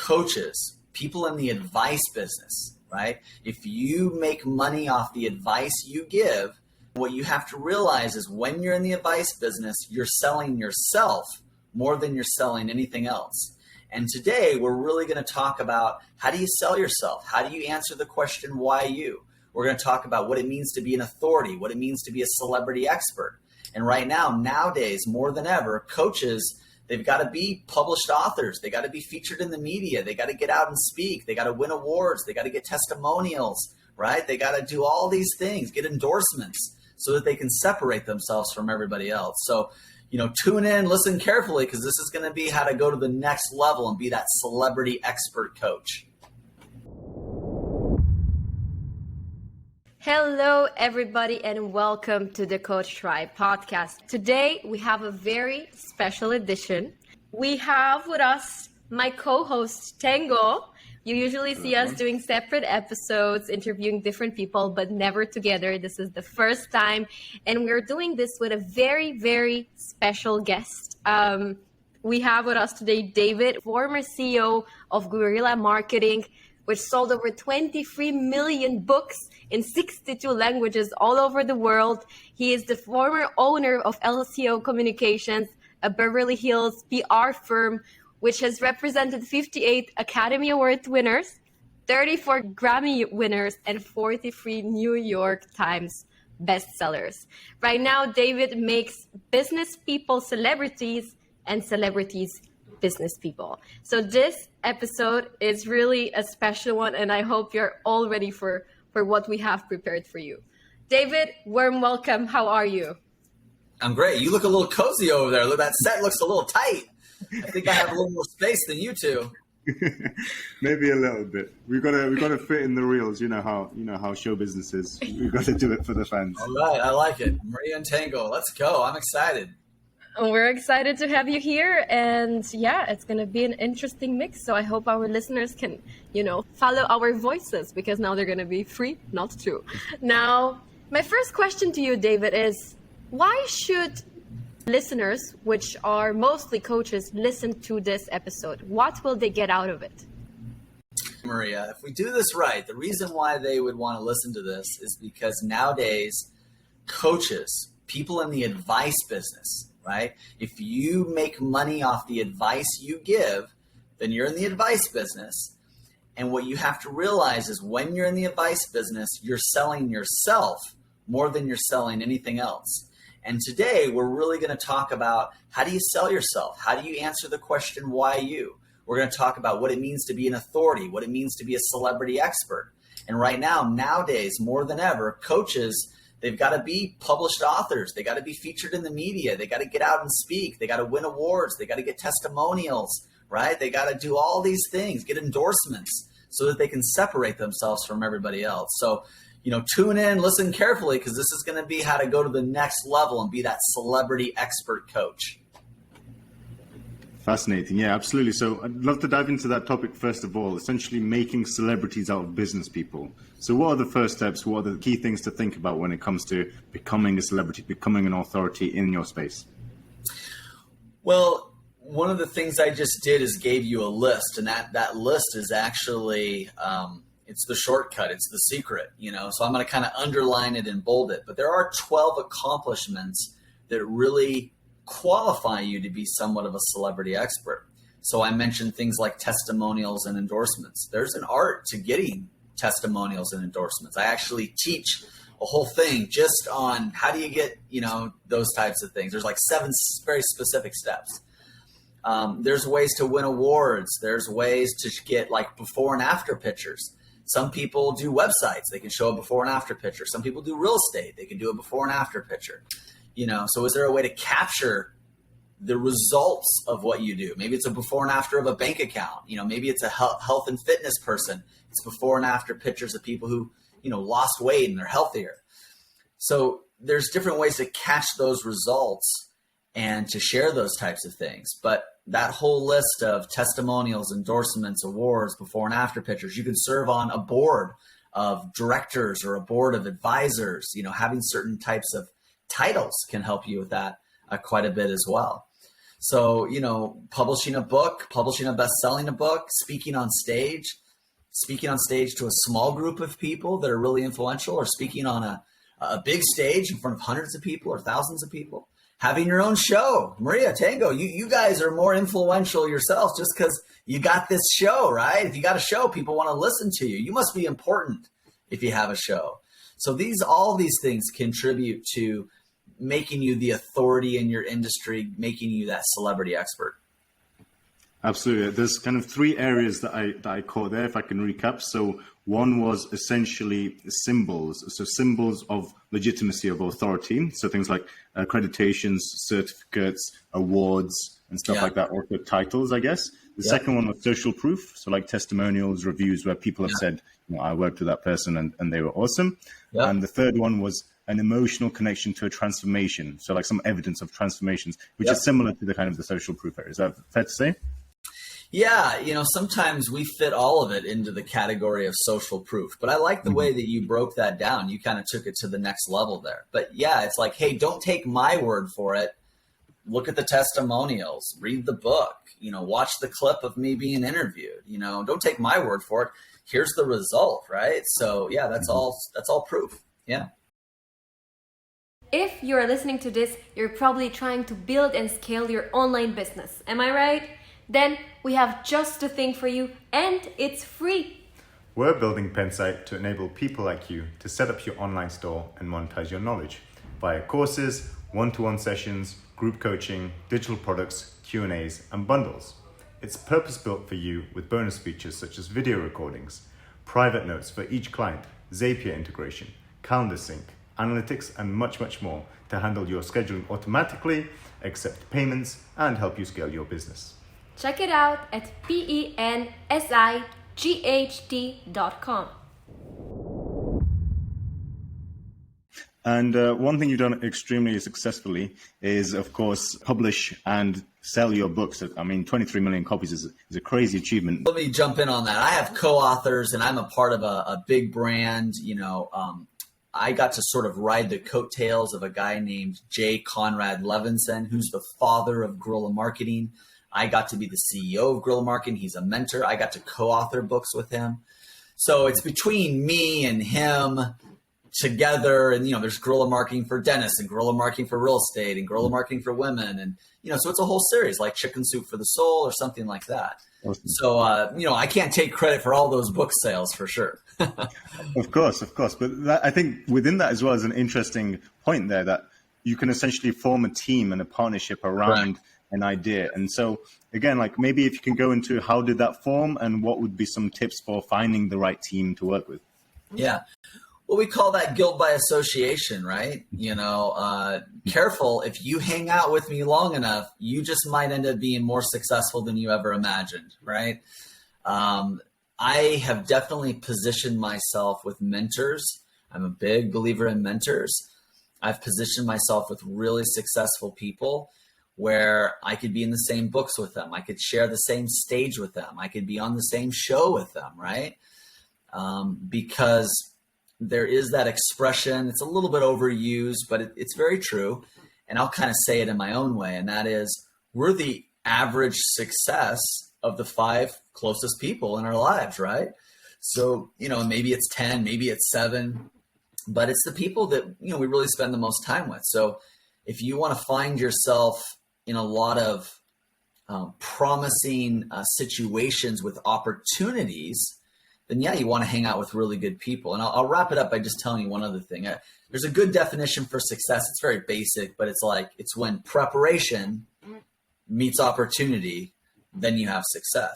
coaches, people in the advice business, right? If you make money off the advice you give, what you have to realize is when you're in the advice business, you're selling yourself more than you're selling anything else. And today we're really going to talk about how do you sell yourself? How do you answer the question, why you? We're going to talk about what it means to be an authority, what it means to be a celebrity expert. And right now, nowadays, more than ever, coaches, they've got to be published authors. They got to be featured in the media. They got to get out and speak. They got to win awards. They got to get testimonials, right? They got to do all these things, get endorsements so that they can separate themselves from everybody else. So, tune in, listen carefully, because this is going to be how to go to the next level and be that celebrity expert coach. Hello, everybody, and welcome to the Coach Tribe podcast. Today, we have a very special edition. We have with us my co-host, Tango. You usually see us doing separate episodes, interviewing different people, but never together. This is the first time, and we're doing this with a very, very special guest. We have with us today David, former CEO of Guerilla Marketing, which sold over 23 million books in 62 languages all over the world. He is the former owner of LCO Communications, a Beverly Hills PR firm, which has represented 58 Academy Award winners, 34 Grammy Winners, and 43 New York Times bestsellers. Right now, David makes business people celebrities and celebrities business people. So this episode is really a special one, and I hope you're all ready for what we have prepared for you. David, warm welcome. How are you? I'm great. You look a little cozy over there. Look, that set looks a little tight. I think I have a little more space than you two. Maybe a little bit. We've got to fit in the reels. You know how show business is. We've got to do it for the fans. All right, I like it. Maria and Tango, let's go. I'm excited. We're excited to have you here, and yeah, it's going to be an interesting mix. So I hope our listeners can, follow our voices, because now they're going to be free, not two. Now, my first question to you, David, is why should listeners, which are mostly coaches, listen to this episode? What will they get out of it? Maria, if we do this right, the reason why they would want to listen to this is because nowadays, coaches, people in the advice business, right? If you make money off the advice you give, then you're in the advice business. And what you have to realize is when you're in the advice business, you're selling yourself more than you're selling anything else. And today we're really going to talk about how do you sell yourself? How do you answer the question, why you? We're going to talk about what it means to be an authority, what it means to be a celebrity expert. And right now, nowadays, more than ever, coaches, they've got to be published authors. They got to be featured in the media. They got to get out and speak. They got to win awards. They got to get testimonials, right? They got to do all these things, get endorsements so that they can separate themselves from everybody else. So, tune in, listen carefully, because this is going to be how to go to the next level and be that celebrity expert coach. Fascinating. Yeah, absolutely. So I'd love to dive into that topic first of all, essentially making celebrities out of business people. So what are the first steps? What are the key things to think about when it comes to becoming a celebrity, becoming an authority in your space? Well, one of the things I just did is gave you a list, and that list is actually, it's the shortcut. It's the secret, so I'm going to kind of underline it and bold it. But there are 12 accomplishments that really qualify you to be somewhat of a celebrity expert. So I mentioned things like testimonials and endorsements. There's an art to getting testimonials and endorsements. I actually teach a whole thing just on how do you get, those types of things. There's like 7 very specific steps. There's ways to win awards. There's ways to get like before and after pictures. Some people do websites. They can show a before and after picture. Some people do real estate. They can do a before and after picture. So is there a way to capture the results of what you do? Maybe it's a before and after of a bank account. Maybe it's a health and fitness person. It's before and after pictures of people who, lost weight and they're healthier. So there's different ways to catch those results and to share those types of things. But that whole list of testimonials, endorsements, awards, before and after pictures, you can serve on a board of directors or a board of advisors. Having certain types of titles can help you with that quite a bit as well. So, publishing a book, publishing a best-selling book, speaking on stage to a small group of people that are really influential, or speaking on a big stage in front of hundreds of people or thousands of people. Having your own show. Maria, Tango, you guys are more influential yourselves just because you got this show, right? If you got a show, people want to listen to you. You must be important if you have a show. So all these things contribute to making you the authority in your industry, making you that celebrity expert. Absolutely. There's kind of three areas that I caught there, if I can recap. So one was essentially symbols. So symbols of legitimacy, of authority. So things like accreditations, certificates, awards, and stuff like that, or titles, I guess. The second one was social proof. So like testimonials, reviews, where people have said, I worked with that person and they were awesome. And the third one was an emotional connection to a transformation. So like some evidence of transformations, which is similar to the kind of the social proof area. Is that fair to say? Yeah, sometimes we fit all of it into the category of social proof, but I like the way that you broke that down. You kind of took it to the next level there. But yeah, it's like, hey, don't take my word for it. Look at the testimonials, read the book, watch the clip of me being interviewed, don't take my word for it. Here's the result, right? So yeah, that's all proof. Yeah. If you're listening to this, you're probably trying to build and scale your online business. Am I right? Then we have just the thing for you, and it's free. We're building Pensight to enable people like you to set up your online store and monetize your knowledge via courses, one-to-one sessions, group coaching, digital products, Q&As, and bundles. It's purpose-built for you with bonus features such as video recordings, private notes for each client, Zapier integration, calendar sync, analytics, and much, much more to handle your scheduling automatically, accept payments, and help you scale your business. Check it out at pensight.com. And one thing you've done extremely successfully is, of course, publish and sell your books. I mean, 23 million copies is a crazy achievement. Let me jump in on that. I have co-authors, and I'm a part of a big brand. I got to sort of ride the coattails of a guy named J. Conrad Levinson, who's the father of guerrilla marketing. I got to be the CEO of Guerilla Marketing. He's a mentor. I got to co-author books with him. So it's between me and him together. And, there's guerrilla marketing for dentists and guerrilla marketing for real estate and guerrilla marketing for women. And, so it's a whole series like Chicken Soup for the Soul or something like that. Awesome. So, I can't take credit for all those book sales for sure. Of course. But I think within that as well is an interesting point there that you can essentially form a team and a partnership around an idea. And so again, like maybe if you can go into how did that form and what would be some tips for finding the right team to work with? Yeah. Well, we call that guilt by association, right? Careful. If you hang out with me long enough, you just might end up being more successful than you ever imagined, right? I have definitely positioned myself with mentors. I'm a big believer in mentors. I've positioned myself with really successful people where I could be in the same books with them. I could share the same stage with them. I could be on the same show with them, right? Because there is that expression. It's a little bit overused, but it's very true. And I'll kind of say it in my own way. And that is, we're the average success of the 5 closest people in our lives, right? So, maybe it's 10, maybe it's 7, but it's the people that, we really spend the most time with. So if you want to find yourself in a lot of promising situations with opportunities, then yeah, you want to hang out with really good people. And I'll wrap it up by just telling you one other thing. There's a good definition for success. It's very basic, but it's when preparation meets opportunity, then you have success.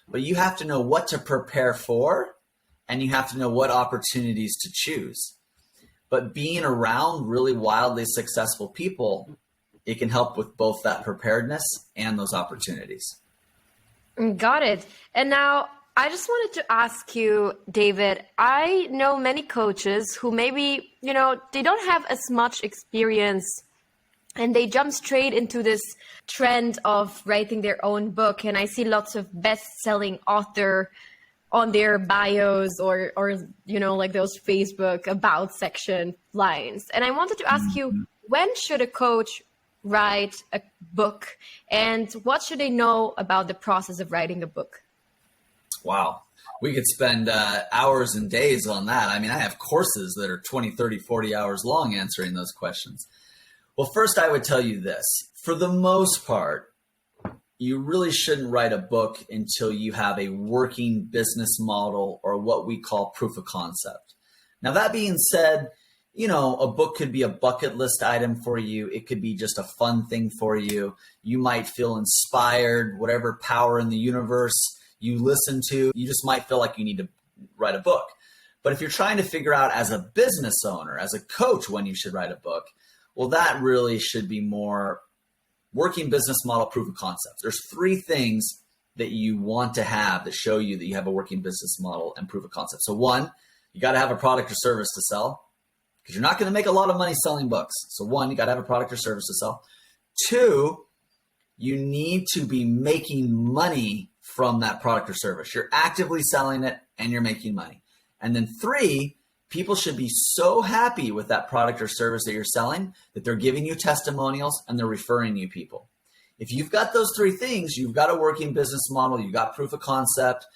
But you have to know what to prepare for, and you have to know what opportunities to choose. But being around really wildly successful people, it can help with both that preparedness and those opportunities. Got it. And now I just wanted to ask you, David, I know many coaches who maybe, they don't have as much experience and they jump straight into this trend of writing their own book. And I see lots of best-selling author on their bios or like those Facebook about section lines. And I wanted to ask you, when should a coach write a book, and what should they know about the process of writing a book? Wow. We could spend hours and days on that. I mean, I have courses that are 20, 30, 40 hours long answering those questions. Well, first, I would tell you this. For the most part, you really shouldn't write a book until you have a working business model or what we call proof of concept. Now, that being said, you know, a book could be a bucket list item for you. It could be just a fun thing for you. You might feel inspired, whatever power in the universe you listen to, you just might feel like you need to write a book. But if you're trying to figure out as a business owner, as a coach, when you should write a book, well, that really should be more working business model proof of concept. There's 3 things that you want to have that show you that you have a working business model and proof of concept. So 1, you got to have a product or service to sell, because you're not going to make a lot of money selling books. So 1, you got to have a product or service to sell. 2, you need to be making money from that product or service. You're actively selling it and you're making money. And then 3, people should be so happy with that product or service that you're selling that they're giving you testimonials and they're referring you people. If you've got those 3 things, you've got a working business model, you've got proof of concept,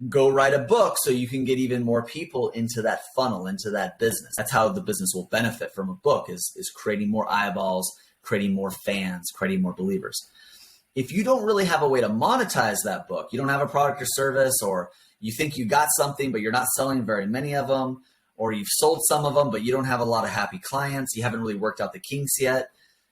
go write a book so you can get even more people into that funnel, into that business. That's how the business will benefit from a book, is creating more eyeballs, creating more fans, creating more believers. If you don't really have a way to monetize that book, you don't have a product or service, or you think you got something, but you're not selling very many of them, or you've sold some of them, but you don't have a lot of happy clients, you haven't really worked out the kinks yet,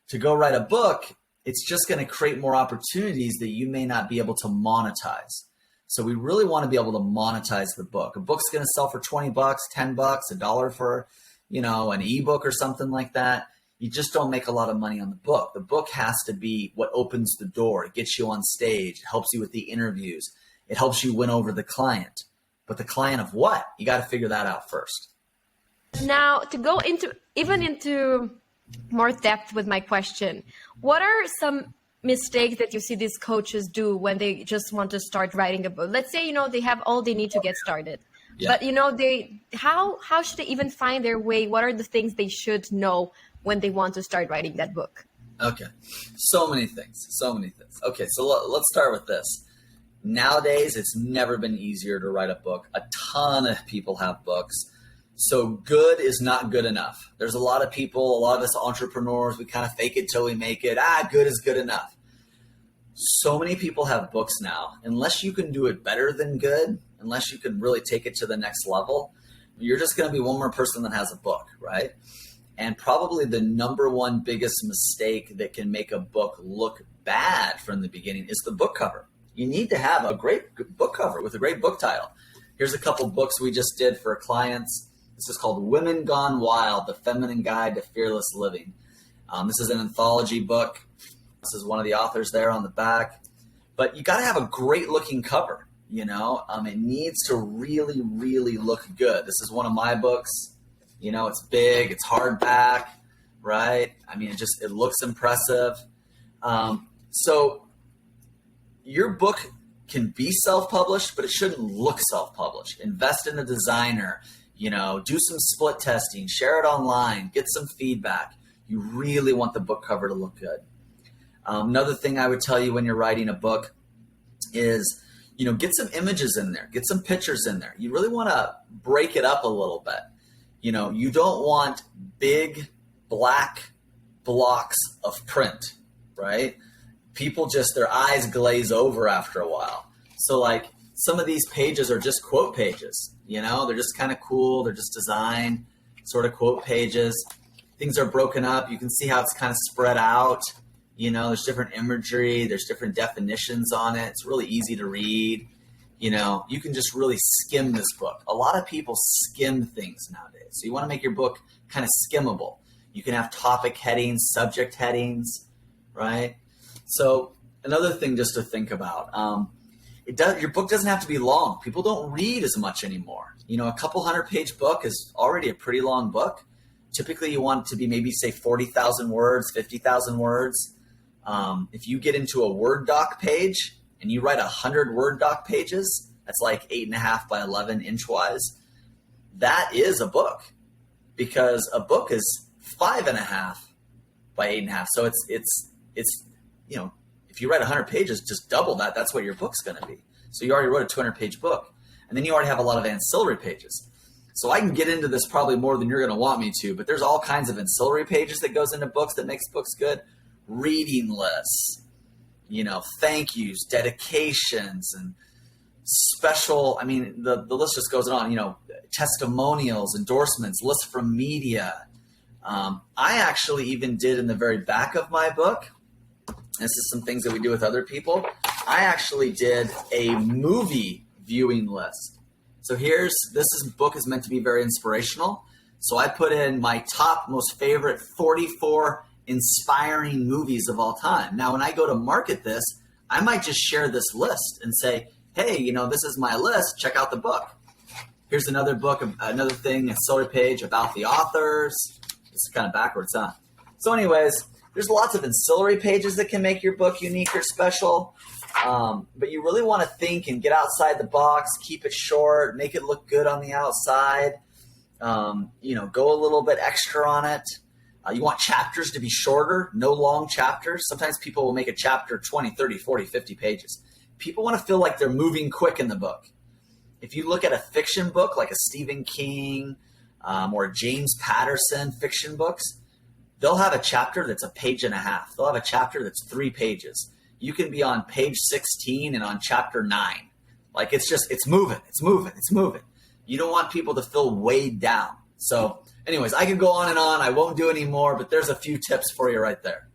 to go write a book, it's just going to create more opportunities that you may not be able to monetize. So we really want to be able to monetize the book. A book's going to sell for $20, $10, $1 for, you know, an ebook or something like that. You just don't make a lot of money on the book. The book has to be what opens the door. It gets you on stage. It helps you with the interviews. It helps you win over the client. But the client of what? You got to figure that out first. Now, to go into more depth with my question, what are some mistakes that you see these coaches do when they just want to start writing a book? Let's say, you know, they have all they need to get started. Yeah. But, you know, how should they even find their way? What are the things they should know when they want to start writing that book? Okay. So many things. Okay, so let's start with this. Nowadays, it's never been easier to write a book. A ton of people have books. So good is not good enough. There's a lot of people, a lot of us entrepreneurs, we kind of fake it till we make it. Good is good enough. So many people have books now. Unless you can do it better than good, unless you can really take it to the next level, you're just going to be one more person that has a book, right? And probably the number one biggest mistake that can make a book look bad from the beginning is the book cover. You need to have a great book cover with a great book title. Here's a couple books we just did for clients. This is called Women Gone Wild, The Feminine Guide to Fearless Living. This is an anthology book. This is one of the authors there on the back. But you got to have a great looking cover, you know. It needs to really, really look good. This is one of my books. You know, it's big, it's hardback, right? I mean, it looks impressive. So your book can be self-published, but it shouldn't look self-published. Invest in a designer, you know, do some split testing, share it online, get some feedback. You really want the book cover to look good. Another thing I would tell you when you're writing a book is, you know, get some images in there, get some pictures in there. You really want to break it up a little bit. You know, you don't want big black blocks of print, right? People their eyes glaze over after a while. So like some of these pages are just quote pages, you know, they're just kind of cool. They're just designed sort of quote pages. Things are broken up. You can see how it's kind of spread out. You know, there's different imagery. There's different definitions on it. It's really easy to read. You know, you can just really skim this book. A lot of people skim things nowadays. So you want to make your book kind of skimmable. You can have topic headings, subject headings, right? So another thing just to think about, your book doesn't have to be long. People don't read as much anymore. You know, a couple 100-page book is already a pretty long book. Typically you want it to be maybe say 40,000 words, 50,000 words. If you get into a Word doc page and you write 100 Word doc pages, that's like 8.5 by 11 inch wise. That is a book, because a book is 5.5 by 8.5. So it's you know, if you write 100 pages, just double that. That's what your book's going to be. So you already wrote a 200-page book, and then you already have a lot of ancillary pages. So I can get into this probably more than you're going to want me to, but there's all kinds of ancillary pages that goes into books that makes books good. Reading lists, you know, thank yous, dedications, and special. I mean, the list just goes on, you know, testimonials, endorsements, lists from media. I actually even did in the very back of my book, this is some things that we do with other people, I actually did a movie viewing list. So book is meant to be very inspirational. So I put in my top most favorite 44 inspiring movies of all time. Now, when I go to market this, I might just share this list and say, hey, you know, this is my list. Check out the book. Here's another book, another thing, ancillary page about the authors. It's kind of backwards, huh? So anyways, there's lots of ancillary pages that can make your book unique or special. But you really want to think and get outside the box, keep it short, make it look good on the outside. You know, go a little bit extra on it. You want chapters to be shorter, no long chapters. Sometimes people will make a chapter 20, 30, 40, 50 pages. People want to feel like they're moving quick in the book. If you look at a fiction book like a Stephen King or James Patterson fiction books, they'll have a chapter that's a page and a half. They'll have a chapter that's 3 pages. You can be on page 16 and on chapter 9. Like it's moving. You don't want people to feel weighed down. So anyways, I can go on and on. I won't do any more, but there's a few tips for you right there.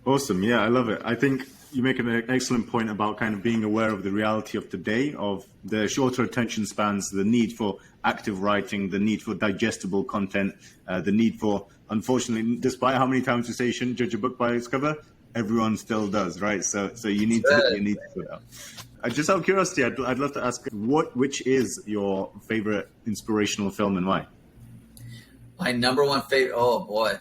Awesome. Yeah, I love it. I think you make an excellent point about kind of being aware of the reality of today, of the shorter attention spans, the need for active writing, the need for digestible content, the need for, unfortunately, despite how many times we say you shouldn't judge a book by its cover, everyone still does, right? So you need to put out. Just out of curiosity, I'd love to ask, which is your favorite inspirational film and why? My number one favorite, oh boy.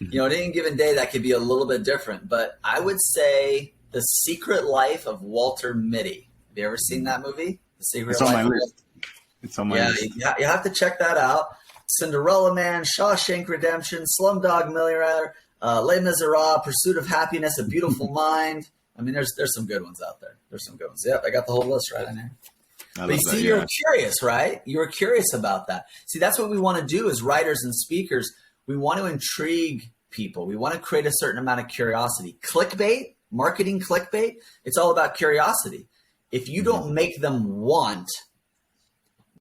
You know, at any given day, that could be a little bit different, but I would say The Secret Life of Walter Mitty. Have you ever seen that movie? The Secret Life. My list. It's on my list. Yeah, you have to check that out. Cinderella Man, Shawshank Redemption, Slumdog Millionaire, Les Miserables, Pursuit of Happiness, A Beautiful Mind. I mean, there's some good ones out there. There's some good ones. Yep, I got the whole list right in here. But you see, you're curious, right? You were curious about that. See, that's what we want to do as writers and speakers. We want to intrigue people. We want to create a certain amount of curiosity. Clickbait, marketing clickbait, it's all about curiosity. If you don't make them want,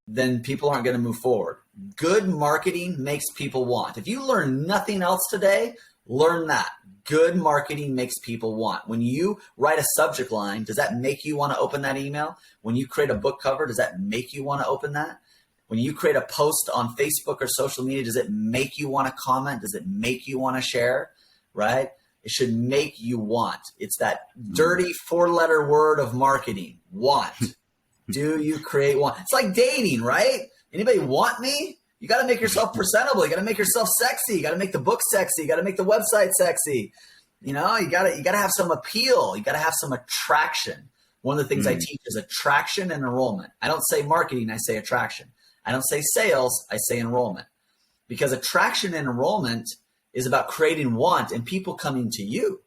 then people aren't going to move forward. Good marketing makes people want. If you learn nothing else today, learn that. Good marketing makes people want. When you write a subject line, does that make you want to open that email? When you create a book cover, does that make you want to open that? When you create a post on Facebook or social media, does it make you want to comment? Does it make you want to share? Right? It should make you want. It's that dirty 4-letter word of marketing. Want. Do you create want? It's like dating, right? Anybody want me? You got to make yourself presentable. You got to make yourself sexy. You got to make the book sexy. You got to make the website sexy. You know, you got to have some appeal. You got to have some attraction. One of the things I teach is attraction and enrollment. I don't say marketing, I say attraction. I don't say sales, I say enrollment. Because attraction and enrollment is about creating want and people coming to you.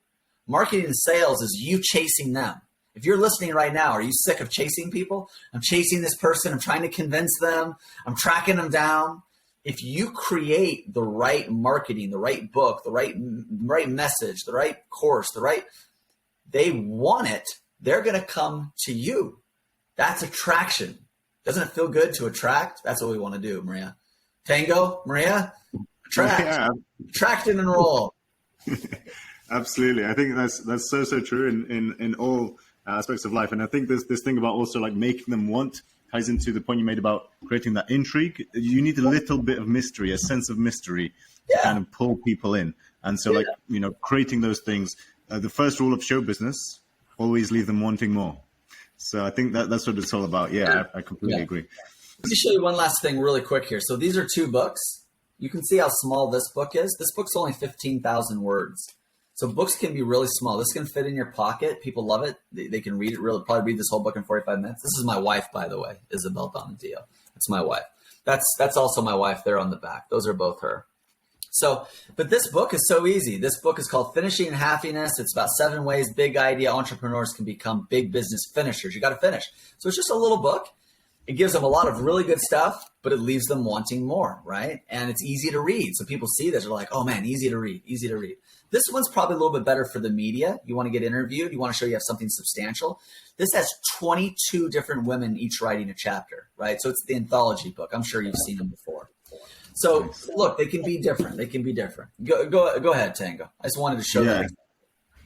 Marketing and sales is you chasing them. If you're listening right now, are you sick of chasing people? I'm chasing this person. I'm trying to convince them. I'm tracking them down. If you create the right marketing, the right book, the right message, the right course, they want it, they're going to come to you. That's attraction. Doesn't it feel good to attract? That's what we want to do, Maria. Tango, Maria, attract. Yeah. Attract and enroll. Absolutely. I think that's so true in all aspects of life. And I think this thing about also like making them want ties into the point you made about creating that intrigue. You need a little bit of mystery, a sense of mystery to kind of pull people in. And so like, you know, creating those things, the first rule of show business, always leave them wanting more. So I think that's what it's all about. Yeah, I completely agree. Let me show you one last thing really quick here. So these are 2 books. You can see how small this book is. This book's only 15,000 words. So books can be really small. This can fit in your pocket. People love it. They can read it. Probably read this whole book in 45 minutes. This is my wife, by the way, Isabel Donadio. That's my wife. That's also my wife there on the back. Those are both her. So, but this book is so easy. This book is called Finishing Happiness. It's about 7 ways big idea entrepreneurs can become big business finishers. You got to finish. So it's just a little book. It gives them a lot of really good stuff, but it leaves them wanting more, right? And it's easy to read. So people see this, they're like, oh man, easy to read, easy to read. This one's probably a little bit better for the media. You want to get interviewed. You want to show you have something substantial. This has 22 different women each writing a chapter, right? So it's the anthology book. I'm sure you've seen them before. So look, they can be different. They can be different. Go ahead, Tango. I just wanted to show that.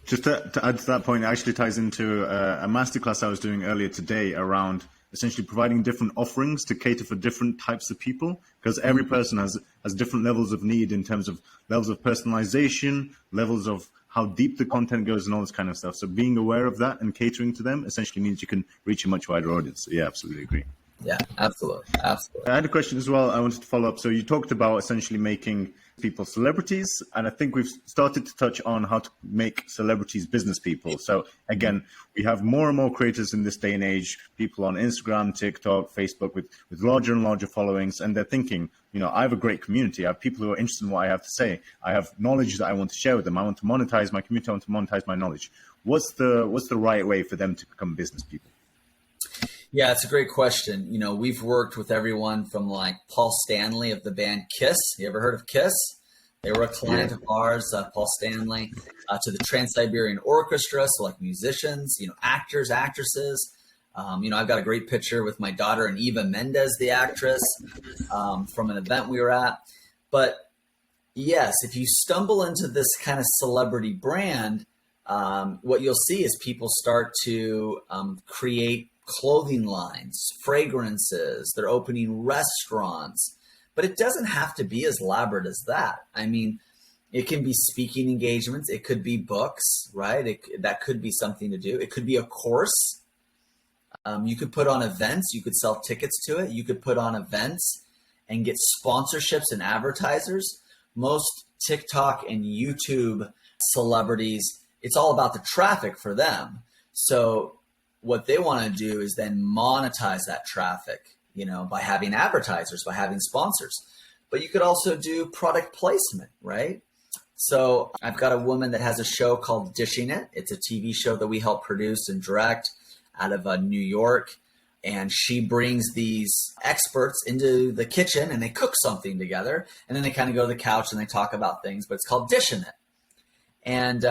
Just to add to that point, it actually ties into a masterclass I was doing earlier today around essentially providing different offerings to cater for different types of people, because every person has different levels of need in terms of levels of personalization, levels of how deep the content goes and all this kind of stuff. So being aware of that and catering to them essentially means you can reach a much wider audience. So yeah, absolutely agree. Yeah, absolutely. Absolutely. I had a question as well. I wanted to follow up. So you talked about essentially making people celebrities, and I think we've started to touch on how to make celebrities business people. So again, we have more and more creators in this day and age, people on Instagram, TikTok, Facebook with larger and larger followings, and they're thinking, you know, I have a great community. I have people who are interested in what I have to say. I have knowledge that I want to share with them. I want to monetize my community. I want to monetize my knowledge. What's the right way for them to become business people? Yeah, it's a great question. You know, we've worked with everyone from like Paul Stanley of the band Kiss. You ever heard of Kiss? They were a client of ours, Paul Stanley, to the Trans-Siberian Orchestra, so like musicians, you know, actors, actresses. You know, I've got a great picture with my daughter and Eva Mendes, the actress, from an event we were at. But yes, if you stumble into this kind of celebrity brand, what you'll see is people start to create clothing lines, fragrances, they're opening restaurants, but it doesn't have to be as elaborate as that. I mean, it can be speaking engagements. It could be books, right? That could be something to do. It could be a course. You could put on events. You could sell tickets to it. You could put on events and get sponsorships and advertisers. Most TikTok and YouTube celebrities, it's all about the traffic for them. So what they want to do is then monetize that traffic, you know, by having advertisers, by having sponsors. But you could also do product placement, right? So I've got a woman that has a show called Dishing It. It's a TV show that we help produce and direct out of New York. And she brings these experts into the kitchen and they cook something together. And then they kind of go to the couch and they talk about things, but it's called Dishing It. And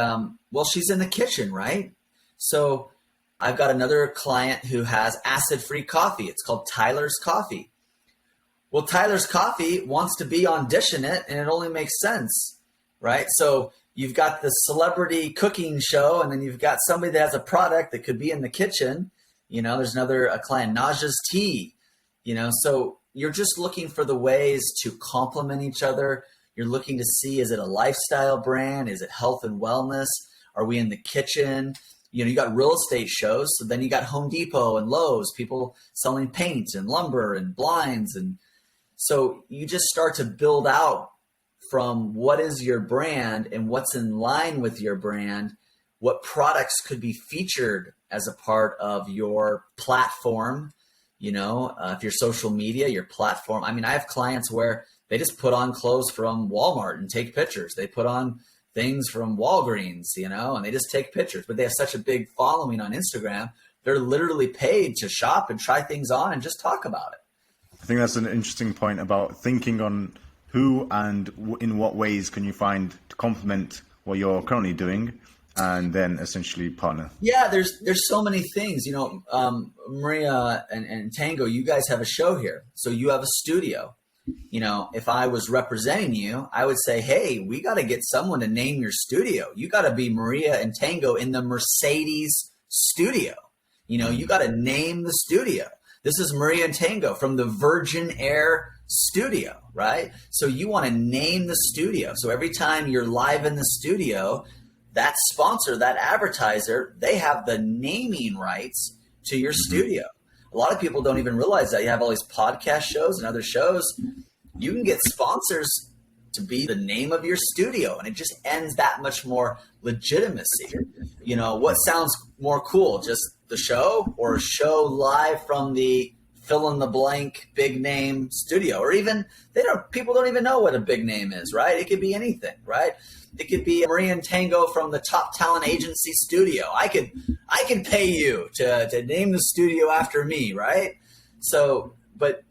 well, she's in the kitchen, right? So I've got another client who has acid-free coffee. It's called Tyler's Coffee. Well, Tyler's Coffee wants to be on Dishing It, and it only makes sense, right? So you've got the celebrity cooking show, and then you've got somebody that has a product that could be in the kitchen. You know, there's a client, Naja's Tea. You know, so you're just looking for the ways to complement each other. You're looking to see, is it a lifestyle brand? Is it health and wellness? Are we in the kitchen? You know, you got real estate shows. So then you got Home Depot and Lowe's, people selling paint and lumber and blinds. And so you just start to build out from what is your brand and what's in line with your brand, what products could be featured as a part of your platform, you know, if you're social media, your platform. I mean, I have clients where they just put on clothes from Walmart and take pictures. They put on things from Walgreens, you know, and they just take pictures, but they have such a big following on Instagram. They're literally paid to shop and try things on and just talk about it. I think that's an interesting point about thinking on who and in what ways can you find to complement what you're currently doing and then essentially partner. Yeah, there's so many things, you know, Maria and Tango, you guys have a show here. So you have a studio. You know, if I was representing you, I would say, hey, we got to get someone to name your studio. You got to be Maria and Tango in the Mercedes studio. You know, you got to name the studio. This is Maria and Tango from the Virgin Air studio, right? So you want to name the studio. So every time you're live in the studio, that sponsor, that advertiser, they have the naming rights to your studio. A lot of people don't even realize that. You have all these podcast shows and other shows. You can get sponsors to be the name of your studio, and it just ends that much more legitimacy. You know, what sounds more cool, just the show or a show live from the fill in the blank big name studio, or even people don't even know what a big name is, right? It could be anything, right? It could be Maria and Tango from the Top Talent Agency studio. I could pay you to name the studio after me, right? So, but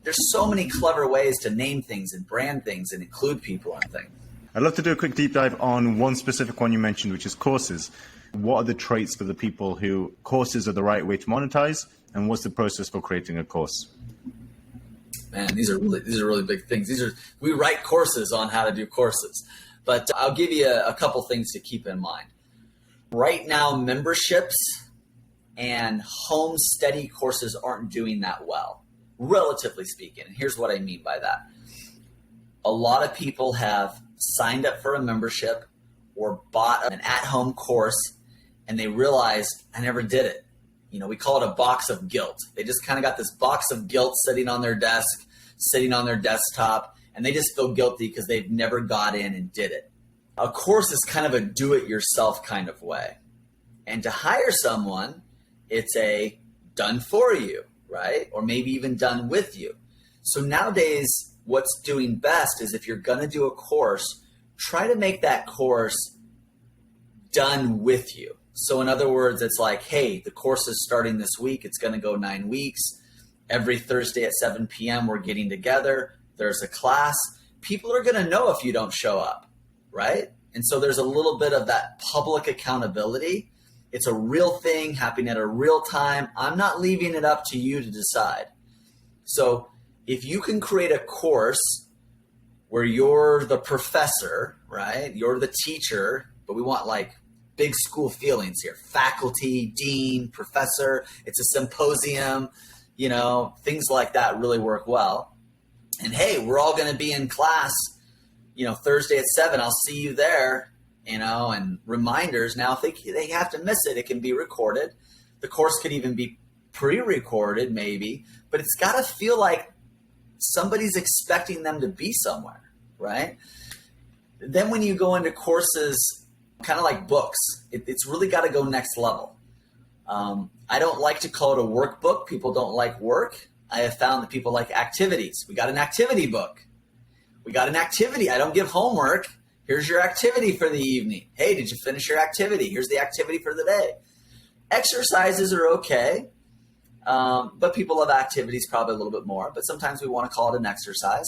there's so many clever ways to name things and brand things and include people on things. I'd love to do a quick deep dive on one specific one you mentioned, which is courses. What are the traits for the people who courses are the right way to monetize, and what's the process for creating a course? Man, these are really big things. We write courses on how to do courses, but I'll give you a couple things to keep in mind. Right now, memberships and home study courses aren't doing that well, relatively speaking. And here's what I mean by that. A lot of people have signed up for a membership or bought an at-home course, and they realize, I never did it. We call it a box of guilt. They just kind of got this box of guilt sitting on their desk, sitting on their desktop, and they just feel guilty because they've never got in and did it. A course is kind of a do-it-yourself kind of way. And to hire someone, it's a done for you, right? Or maybe even done with you. So nowadays, what's doing best is if you're going to do a course, try to make that course done with you. So in other words, it's like, hey, the course is starting this week. It's going to go 9 weeks. Every Thursday at 7 p.m., we're getting together. There's a class. People are going to know if you don't show up, right? And so there's a little bit of that public accountability. It's a real thing happening at a real time. I'm not leaving it up to you to decide. So if you can create a course where you're the professor, right? You're the teacher, but we want like big school feelings here. Faculty, dean, professor, it's a symposium, things like that really work well. And hey, we're all going to be in class, Thursday at 7, I'll see you there, and reminders. Now, if they have to miss it, it can be recorded. The course could even be pre-recorded maybe, but it's got to feel like somebody's expecting them to be somewhere, right? Then when you go into courses, kind of like books, it's really got to go next level. I don't like to call it a workbook. People don't like work. I have found that people like activities. We got an activity book. We got an activity. I don't give homework. Here's your activity for the evening. Hey, did you finish your activity? Here's the activity for the day. Exercises are okay, but people love activities probably a little bit more. But sometimes we want to call it an exercise.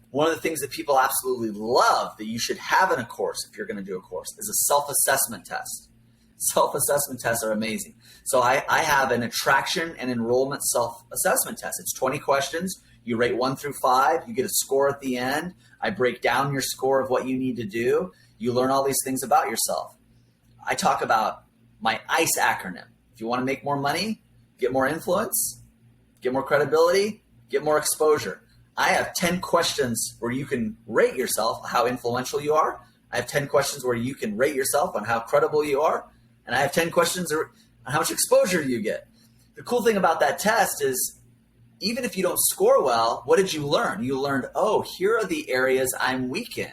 One of the things that people absolutely love that you should have in a course, if you're going to do a course, is a self-assessment test. Self-assessment tests are amazing. So I have an attraction and enrollment self-assessment test. It's 20 questions. You rate 1 through 5. You get a score at the end. I break down your score of what you need to do. You learn all these things about yourself. I talk about my ICE acronym. If you want to make more money, get more influence, get more credibility, get more exposure. I have 10 questions where you can rate yourself how influential you are. I have 10 questions where you can rate yourself on how credible you are. And I have 10 questions on how much exposure you get. The cool thing about that test is even if you don't score well, what did you learn? You learned, oh, here are the areas I'm weak in.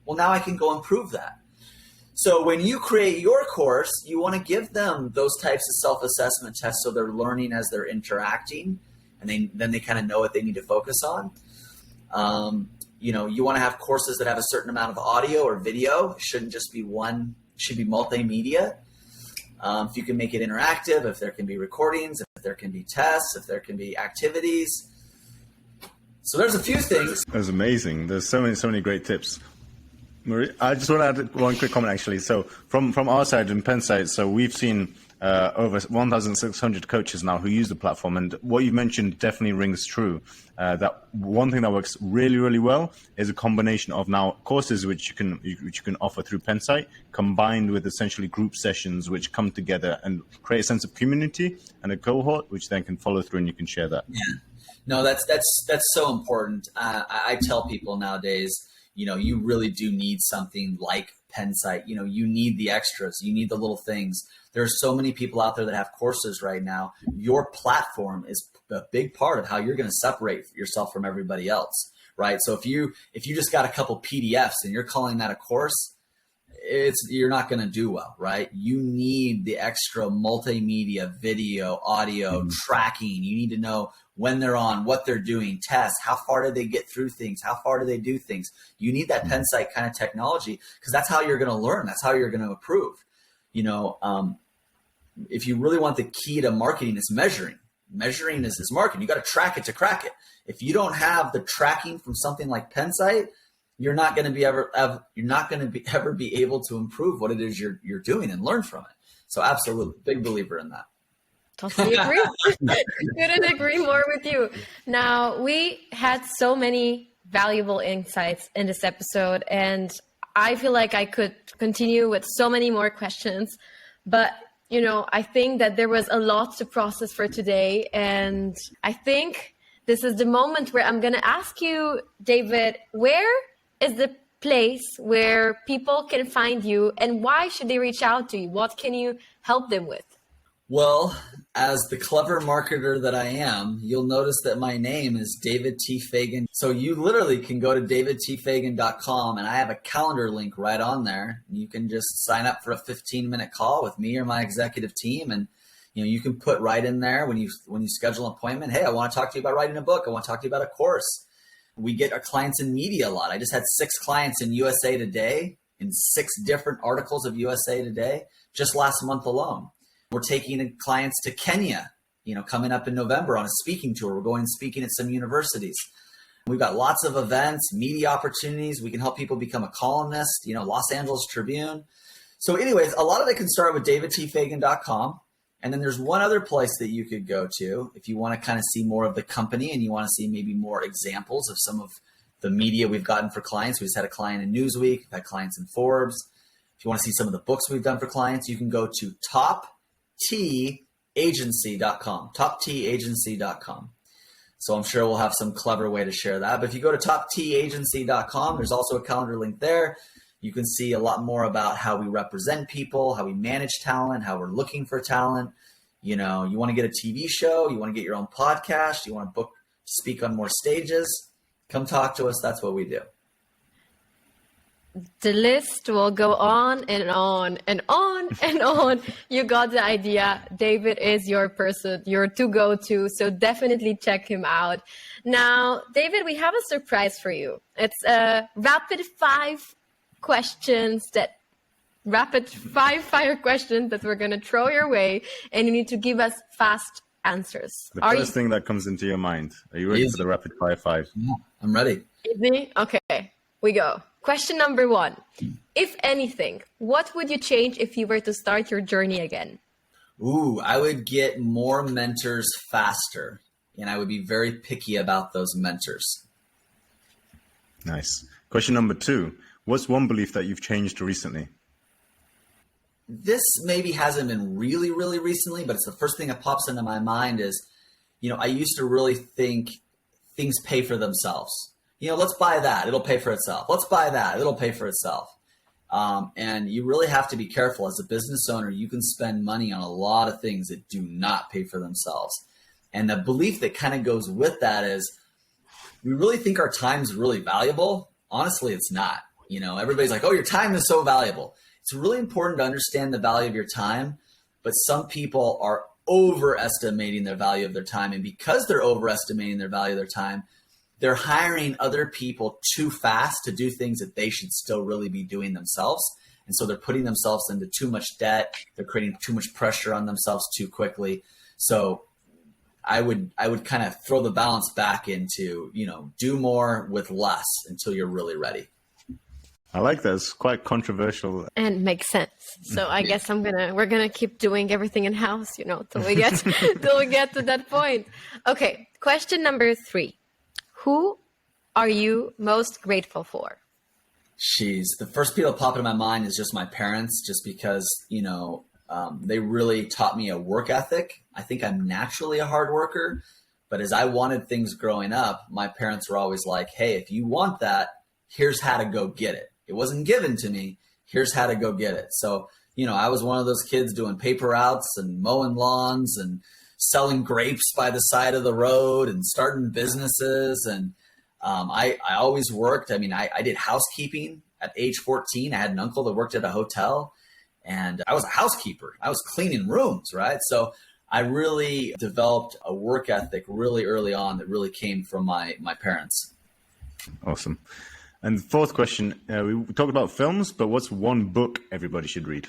Well, now I can go improve that. So when you create your course, you want to give them those types of self-assessment tests so they're learning as they're interacting, and then they kind of know what they need to focus on. You want to have courses that have a certain amount of audio or video. It shouldn't just be one. It should be multimedia. If you can make it interactive, if there can be recordings, if there can be tests, if there can be activities. So there's a few things. That's amazing. There's so many great tips. Marie, I just want to add one quick comment, actually. So from our side in Pensight, so we've seen over 1,600 coaches now who use the platform. And what you mentioned definitely rings true. That one thing that works really, really well is a combination of now courses which you can offer through Pensight, combined with essentially group sessions which come together and create a sense of community and a cohort, which then can follow through and you can share that. Yeah, no, that's so important. I tell people nowadays, you really do need something like Pensight. You need the extras. You need the little things. There are so many people out there that have courses right now. Your platform is a big part of how you're going to separate yourself from everybody else, right? So if you just got a couple PDFs and you're calling that a course, you're not going to do well, right? You need the extra multimedia, video, audio, tracking. You need to know when they're on, what they're doing, tests, how far did they get through things, how far do they do things. You need that Pensight kind of technology because that's how you're going to learn. That's how you're going to improve. If you really want the key to marketing, it's measuring. Measuring is marketing. You got to track it to crack it. If you don't have the tracking from something like Pensight, you're not going to be ever be able to improve what it is you're doing and learn from it. So absolutely, big believer in that. Totally agree. Couldn't agree more with you. Now, we had so many valuable insights in this episode, and I feel like I could continue with so many more questions, but I think that there was a lot to process for today, and I think this is the moment where I'm going to ask you, David, where is the place where people can find you and why should they reach out to you? What can you help them with? Well, as the clever marketer that I am, you'll notice that my name is David T. Fagan. So you literally can go to davidtfagan.com and I have a calendar link right on there. You can just sign up for a 15-minute call with me or my executive team. And you can put right in there when you schedule an appointment, hey, I want to talk to you about writing a book. I want to talk to you about a course. We get our clients in media a lot. I just had 6 clients in USA Today in 6 different articles of USA Today just last month alone. We're taking clients to Kenya, coming up in November on a speaking tour. We're going speaking at some universities. We've got lots of events, media opportunities. We can help people become a columnist, Los Angeles Tribune. So anyways, a lot of it can start with davidtfagan.com. And then there's one other place that you could go to if you want to kind of see more of the company and you want to see maybe more examples of some of the media we've gotten for clients. We just had a client in Newsweek, we've had clients in Forbes. If you want to see some of the books we've done for clients, you can go to toptagency.com, toptagency.com. So I'm sure we'll have some clever way to share that. But if you go to toptagency.com, there's also a calendar link there. You can see a lot more about how we represent people, how we manage talent, how we're looking for talent. You want to get a TV show, you want to get your own podcast, you want to speak on more stages, come talk to us. That's what we do. The list will go on and on and on and on. You got the idea. David is your person, your to-go-to. So definitely check him out. Now, David, we have a surprise for you. It's a rapid fire questions that we're going to throw your way, and you need to give us fast answers. The first thing that comes into your mind. Are you ready for the rapid fire 5? Yeah, I'm ready. Easy? Okay, we go. Question number 1. If anything, what would you change if you were to start your journey again? I would get more mentors faster, and I would be very picky about those mentors. Nice. Question number 2. What's one belief that you've changed recently? This maybe hasn't been really, really recently, but it's the first thing that pops into my mind is, I used to really think things pay for themselves. Let's buy that. It'll pay for itself. Let's buy that. It'll pay for itself. And you really have to be careful. As a business owner, you can spend money on a lot of things that do not pay for themselves. And the belief that kind of goes with that is we really think our time's really valuable. Honestly, it's not. Everybody's like, oh, your time is so valuable. It's really important to understand the value of your time, but some people are overestimating the value of their time. And because they're overestimating their value of their time, they're hiring other people too fast to do things that they should still really be doing themselves. And so they're putting themselves into too much debt. They're creating too much pressure on themselves too quickly. So I would kind of throw the balance back into, do more with less until you're really ready. I like that. It's quite controversial. And makes sense. So I guess we're gonna keep doing everything in house, till we get to that point. Okay, question number 3. Who are you most grateful for? The first people that pop into my mind is just my parents, just because, they really taught me a work ethic. I think I'm naturally a hard worker, but as I wanted things growing up, my parents were always like, hey, if you want that, here's how to go get it. It wasn't given to me. Here's how to go get it. So, I was one of those kids doing paper routes and mowing lawns and selling grapes by the side of the road and starting businesses. And I always worked. I did housekeeping At age 14, I had an uncle that worked at a hotel, and I was a housekeeper. I was cleaning rooms, right? So I really developed a work ethic really early on that really came from my parents. Awesome. And the fourth question, we talked about films, but what's one book everybody should read?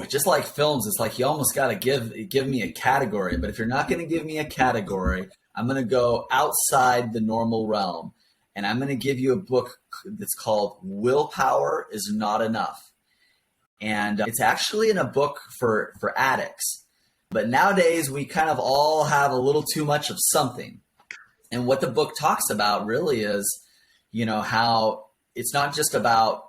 Just like films, it's like you almost got to give me a category. But if you're not going to give me a category, I'm going to go outside the normal realm. And I'm going to give you a book that's called Willpower is Not Enough. And it's actually in a book for addicts. But nowadays, we kind of all have a little too much of something. And what the book talks about really is, how it's not just about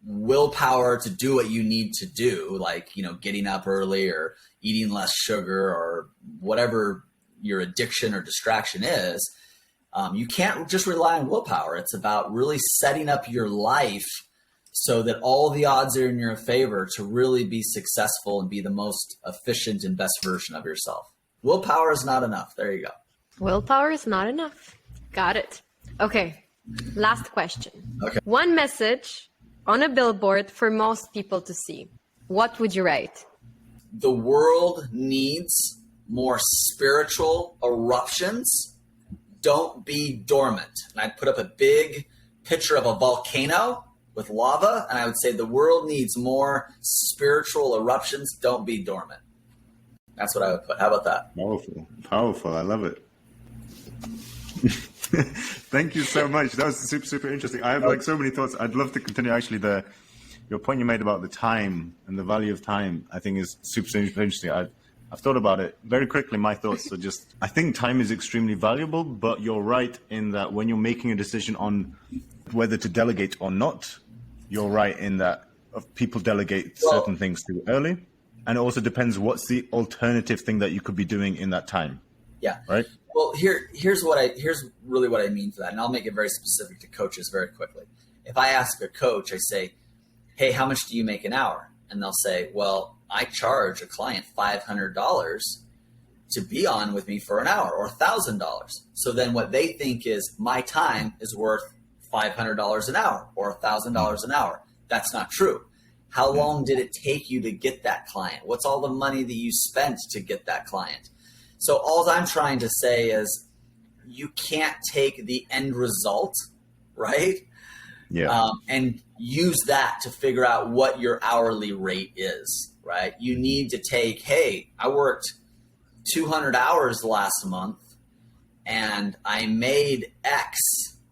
willpower to do what you need to do, like, getting up early or eating less sugar or whatever your addiction or distraction is. You can't just rely on willpower. It's about really setting up your life so that all the odds are in your favor to really be successful and be the most efficient and best version of yourself. Willpower is not enough. There you go. Willpower is not enough. Got it. Okay. Last question. Okay. One message on a billboard for most people to see. What would you write? The world needs more spiritual eruptions. Don't be dormant. And I'd put up a big picture of a volcano with lava, and I would say the world needs more spiritual eruptions. Don't be dormant. That's what I would put. How about that? Powerful. I love it. Thank you so much. That was super interesting. I have so many thoughts. I'd love to continue. Actually, your point you made about the time and the value of time, I think is super interesting. I've thought about it very quickly. My thoughts are I think time is extremely valuable, but you're right in that when you're making a decision on whether to delegate or not, you're right in that people delegate certain things too early. And it also depends what's the alternative thing that you could be doing in that time. Yeah. Right. Well, here's really what I mean for that. And I'll make it very specific to coaches very quickly. If I ask a coach, I say, hey, how much do you make an hour? And they'll say, well, I charge a client $500 to be on with me for an hour, or $1,000. So then what they think is my time is worth $500 an hour or $1,000 an hour. That's not true. How long did it take you to get that client? What's all the money that you spent to get that client? So all I'm trying to say is you can't take the end result, right? Yeah. And use that to figure out what your hourly rate is, right? You need to take, hey, I worked 200 hours last month and I made X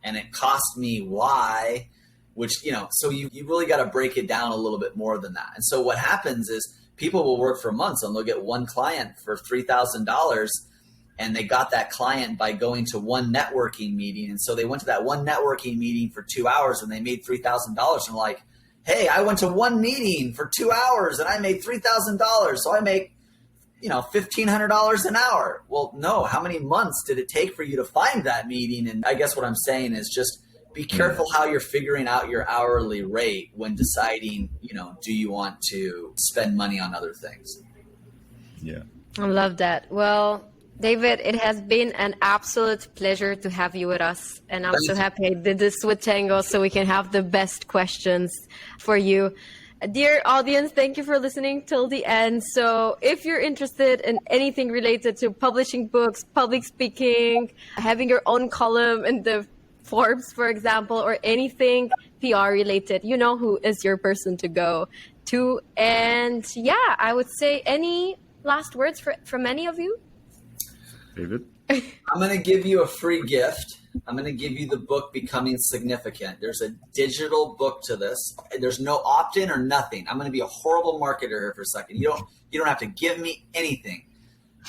and it cost me Y, which, so you really got to break it down a little bit more than that. And so what happens is people will work for months and they'll get one client for $3,000, and they got that client by going to one networking meeting. And so they went to that one networking meeting for 2 hours and they made $3,000. And like, hey, I went to one meeting for 2 hours and I made $3,000. So I make, $1,500 an hour. Well, no, how many months did it take for you to find that meeting? And I guess what I'm saying is just be careful how you're figuring out your hourly rate when deciding, do you want to spend money on other things? Yeah. I love that. Well, David, it has been an absolute pleasure to have you with us. And I'm so happy I did this with Tango so we can have the best questions for you. Dear audience, thank you for listening till the end. So if you're interested in anything related to publishing books, public speaking, having your own column in the Forbes, for example, or anything PR related, you know who is your person to go to. And yeah, I would say, any last words from any of you? David? I'm going to give you a free gift. I'm going to give you the book Becoming Significant. There's a digital book to this. There's no opt-in or nothing. I'm going to be a horrible marketer here for a second. You don't have to give me anything.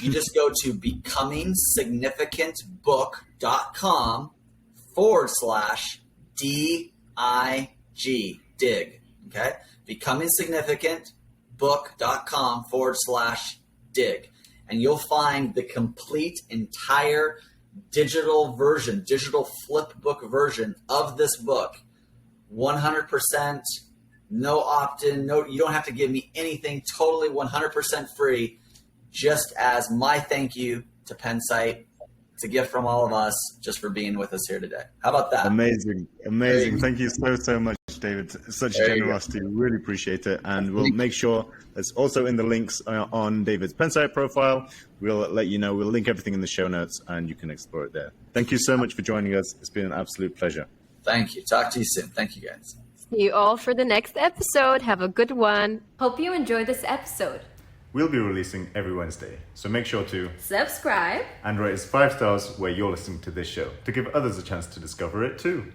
You just go to becomingsignificantbook.com/dig. Okay? becomingsignificantbook.com/dig. And you'll find the complete entire digital flip book version of this book. 100%, no opt-in, you don't have to give me anything, totally 100% free, just as my thank you to Pensight It's a gift from all of us just for being with us here today. How about that? Amazing. Thank you so much, David. Such generosity. Really appreciate it. And we'll make sure it's also in the links on David's Pensight profile. We'll let you know. We'll link everything in the show notes and you can explore it there. Thank you so much for joining us. It's been an absolute pleasure. Thank you. Talk to you soon. Thank you, guys. See you all for the next episode. Have a good one. Hope you enjoyed this episode. We'll be releasing every Wednesday, so make sure to Subscribe and rate us 5 stars where you're listening to this show to give others a chance to discover it too.